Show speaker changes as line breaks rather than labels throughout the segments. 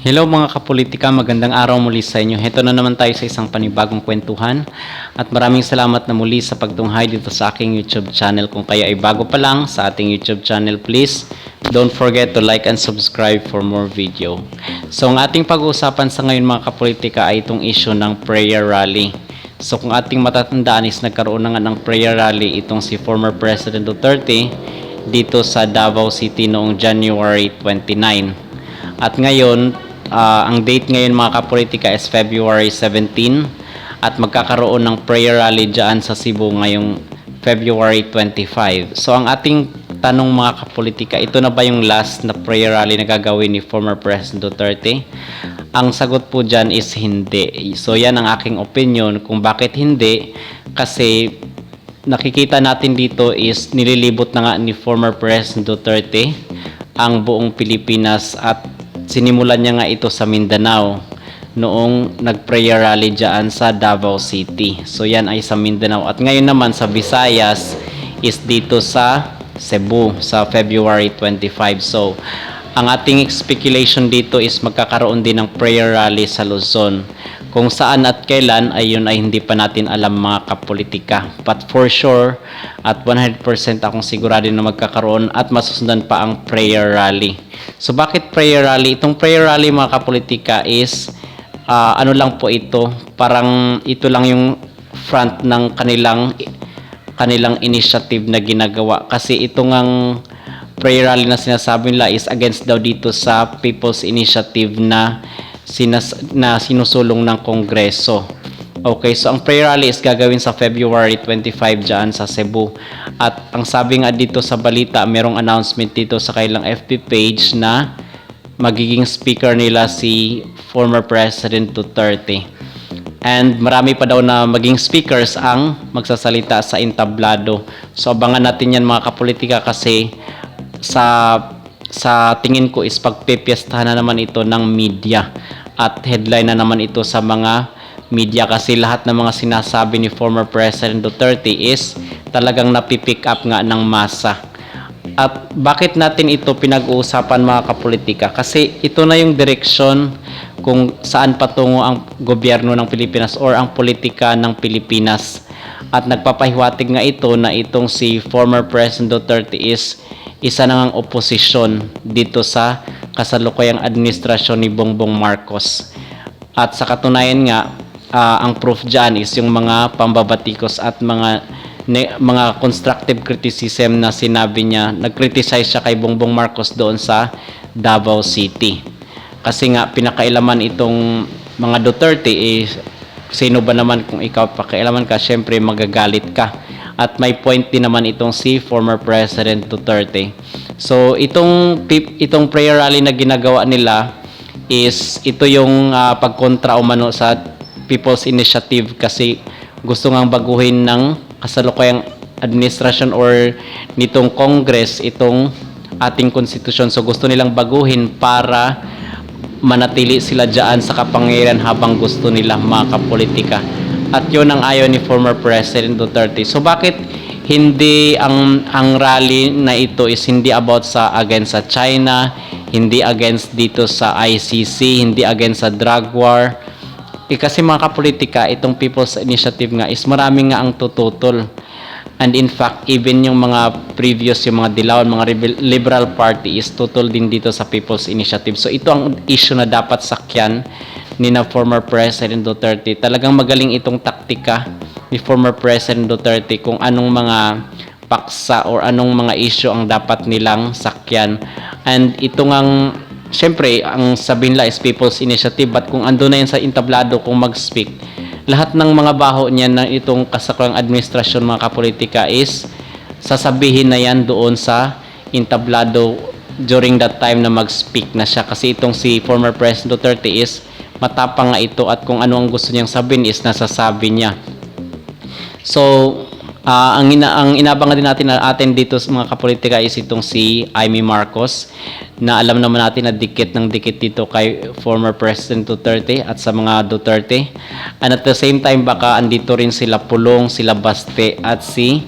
Hello mga kapolitika, magandang araw muli sa inyo. Heto na naman tayo sa isang panibagong kwentuhan at maraming salamat na muli sa pagtunghay dito sa aking YouTube channel. Kung kayo ay bago pa lang sa ating YouTube channel, please don't forget to like and subscribe for more video. So ang ating pag-uusapan sa ngayon mga kapolitika ay itong issue ng prayer rally. So kung ating matatandaan is nagkaroon na nga ng prayer rally itong si former President Duterte dito sa Davao City noong January 29. At ngayon, ang date ngayon mga kapolitika is February 17 at magkakaroon ng prayer rally dyan sa Cebu ngayong February 25. So ang ating tanong mga kapolitika, ito na ba yung last na prayer rally na gagawin ni former President Duterte? Ang sagot po dyan is hindi. So yan ang aking opinion kung bakit hindi, kasi nakikita natin dito is nililibot na nga ni former President Duterte ang buong Pilipinas at sinimulan niya nga ito sa Mindanao noong nag-prayer rally dyan sa Davao City. So yan ay sa Mindanao. At ngayon naman sa Visayas is dito sa Cebu sa February 25. So ang ating speculation dito is magkakaroon din ng prayer rally sa Luzon. Kung saan at kailan ay yun ay hindi pa natin alam mga kapolitika. But for sure at 100% akong sigurado na magkakaroon at masusundan pa ang prayer rally. So bakit prayer rally? Itong prayer rally mga kapolitika is ano lang po ito, parang ito lang yung front ng kanilang initiative na ginagawa. Kasi ito ngang prayer rally na sinasabi nila is against daw dito sa People's Initiative na sinusulong ng Kongreso. Okay, so ang prayer rally is gagawin sa February 25 dyan sa Cebu. At ang sabi nga dito sa balita, merong announcement dito sa kailang FB page na magiging speaker nila si former President Duterte. And marami pa daw na maging speakers ang magsasalita sa entablado. So abangan natin yan mga kapolitika, kasi sa tingin ko is pagpipiestahan na naman ito ng media at headline na naman ito sa mga media, kasi lahat ng mga sinasabi ni former President Duterte is talagang napipick up nga ng masa. At bakit natin ito pinag-uusapan mga kapolitika? Kasi ito na yung direksyon kung saan patungo ang gobyerno ng Pilipinas or ang politika ng Pilipinas. At nagpapahiwatig nga ito na itong si former President Duterte is isa na ngang oposisyon dito sa kasalukuyang administrasyon ni Bongbong Marcos. At sa katunayan nga, ang proof dyan is yung mga pambabatikos at mga constructive criticism na sinabi niya. Nag-criticize siya kay Bongbong Marcos doon sa Davao City. Kasi nga pinakailaman itong mga Duterte sino ba naman kung ikaw pakailaman ka, syempre magagalit ka. At may point din naman itong si former President Duterte. So itong prayer rally na ginagawa nila is ito yung pagkontra umano sa People's Initiative, kasi gusto ngang baguhin ng kasalukuyang administrasyon or nitong Congress itong ating konstitusyon. So gusto nilang baguhin para manatili sila dyan sa kapangyarihan habang gusto nila mga kapolitika. At yun ang ayaw ni former President Duterte. So bakit hindi ang rally na ito is hindi about sa against sa China, hindi against dito sa ICC, hindi against sa drug war? Kasi mga kapolitika, itong People's Initiative nga is marami nga ang tututol. And in fact, even yung mga previous, yung mga dilawan, mga liberal party is tutol din dito sa People's Initiative. So ito ang issue na dapat sakyan ni na former President Duterte. Talagang magaling itong taktika ni former President Duterte kung anong mga paksa or anong mga issue ang dapat nilang sakyan. And ito ngang, syempre, ang sabihin nila is People's Initiative, but kung ando na yan sa entablado kung mag-speak, lahat ng mga baho niya na itong kasaklang administrasyon mga kapolitika is sasabihin na yan doon sa entablado during that time na mag-speak na siya. Kasi itong si former President Duterte is matapang nga ito at kung ano ang gusto niyang sabihin is nasasabi niya. So, ang inabangan din natin na atin dito sa mga kapolitika is itong si Amy Marcos, na alam naman natin na dikit ng dikit dito kay former President Duterte at sa mga Duterte. And at the same time, baka andito rin sila Pulong, sila Baste at si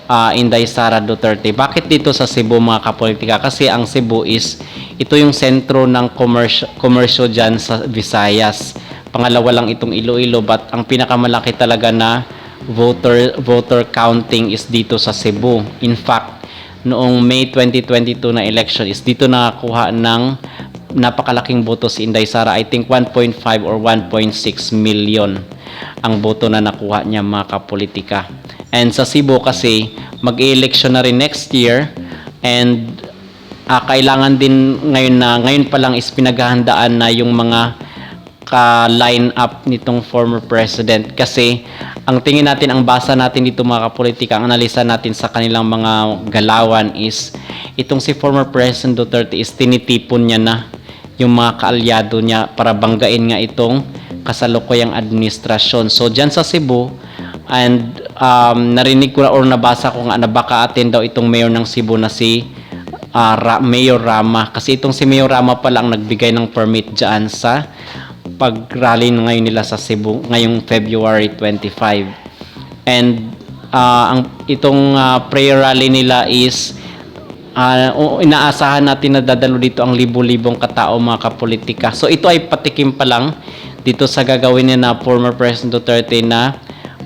Inday Sara Duterte. Bakit dito sa Cebu mga kapolitika? Kasi ang Cebu is ito yung sentro ng komersyo dyan sa Visayas. Pangalawa lang itong Iloilo, but ang pinakamalaki talaga na voter counting is dito sa Cebu. In fact, noong May 2022 na election is dito nakakuha ng napakalaking boto si Inday Sara. I think 1.5 or 1.6 million ang boto na nakuha niya mga kapolitika. And sa Cebu kasi mag-election na rin next year, and kailangan din ngayon pa lang is pinaghahandaan na yung mga ka-line up nitong former president, kasi ang tingin natin, ang basa natin dito mga kapolitika, ang analisa natin sa kanilang mga galawan is itong si former President Duterte is tinitipon niya na yung mga kaalyado niya para banggain nga itong kasalukuyang administrasyon. So dyan sa Cebu, and narinig ko na or nabasa ko nga na baka attend daw itong mayor ng Cebu na si Mayor Rama, kasi itong si Mayor Rama pala ang nagbigay ng permit dyan sa pag-rally ngayon nila sa Cebu ngayong February 25. And itong prayer rally nila is inaasahan natin na dadalo dito ang libo-libong katao mga kapolitika. So ito ay patikim pa lang dito sa gagawin niya na former President Duterte na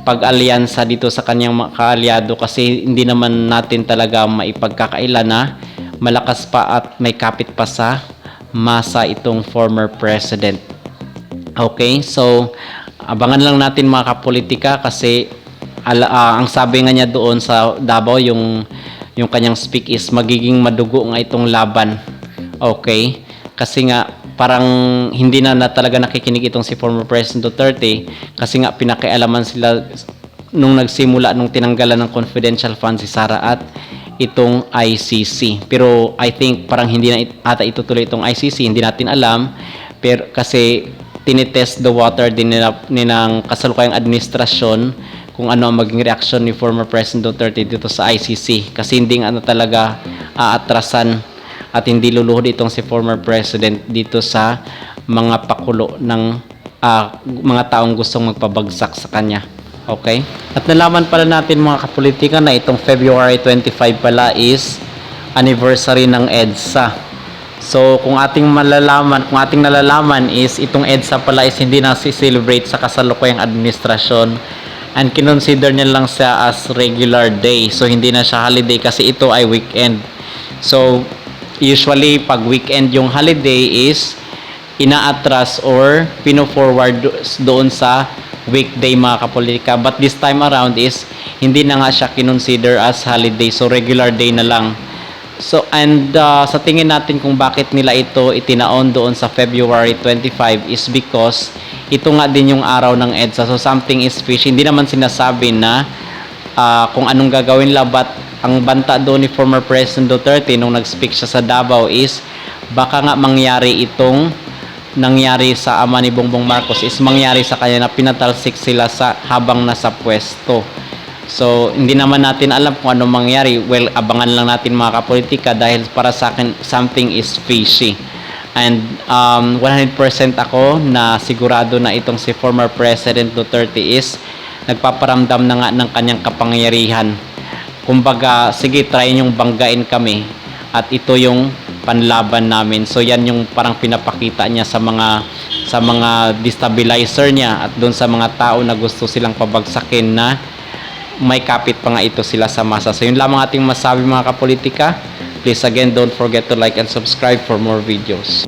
pag-alyansa dito sa kanyang mga kaalyado, kasi hindi naman natin talaga maipagkakaila na malakas pa at may kapit pa sa masa itong former president. Okay, so abangan lang natin mga kapolitika, kasi ang sabi nga niya doon sa Davao, yung kanyang speak is magiging madugo nga itong laban. Okay, kasi nga parang hindi na talaga nakikinig itong si former President Duterte, kasi nga pinakialaman sila nung nagsimula nung tinanggalan ng confidential fund si Sara at itong ICC. Pero I think parang hindi na ata itutuloy itong ICC, hindi natin alam, pero kasi tinitest the water din ng kasalukuyang administrasyon kung ano ang maging reaksyon ni former President Duterte dito sa ICC, kasi hindi nga talaga aatrasan at hindi luluhod itong si former president dito sa mga pakulo ng mga taong gustong magpabagsak sa kanya. Okay? At nalaman pala natin mga kapolitika na itong February 25 pala is anniversary ng EDSA. So kung ating nalalaman is itong EDSA pala is hindi na si-celebrate sa kasalukuyang administrasyon, and kinonsider niya lang siya as regular day. So hindi na siya holiday kasi ito ay weekend. So usually pag weekend yung holiday is inaatras or pino-forward doon sa weekday mga kapolitika, but this time around is hindi na nga siya kinonsider as holiday, so regular day na lang. So and sa tingin natin kung bakit nila ito itinaon doon sa February 25 is because ito nga din yung araw ng EDSA, so something is fishy. Hindi naman sinasabi na kung anong gagawin nila, but ang banta doon ni former President Duterte nung nag-speak siya sa Davao is baka nga mangyari itong nangyari sa ama ni Bongbong Marcos, is mangyari sa kanya na pinatalsik sila habang nasa pwesto. So hindi naman natin alam kung ano mangyari. Well, abangan lang natin mga kapolitika, dahil para sa akin something is fishy. And 100% ako na sigurado na itong si former President Duterte is nagpaparamdam na nga ng kanyang kapangyarihan. Kumbaga, sige, try nyong banggain kami at ito yung panlaban namin. So yan yung parang pinapakita niya sa mga destabilizer niya at doon sa mga tao na gusto silang pabagsakin na may kapit pa nga ito sila sa masa. So yun lamang ating masabi mga kapolitika. Please again, don't forget to like and subscribe for more videos.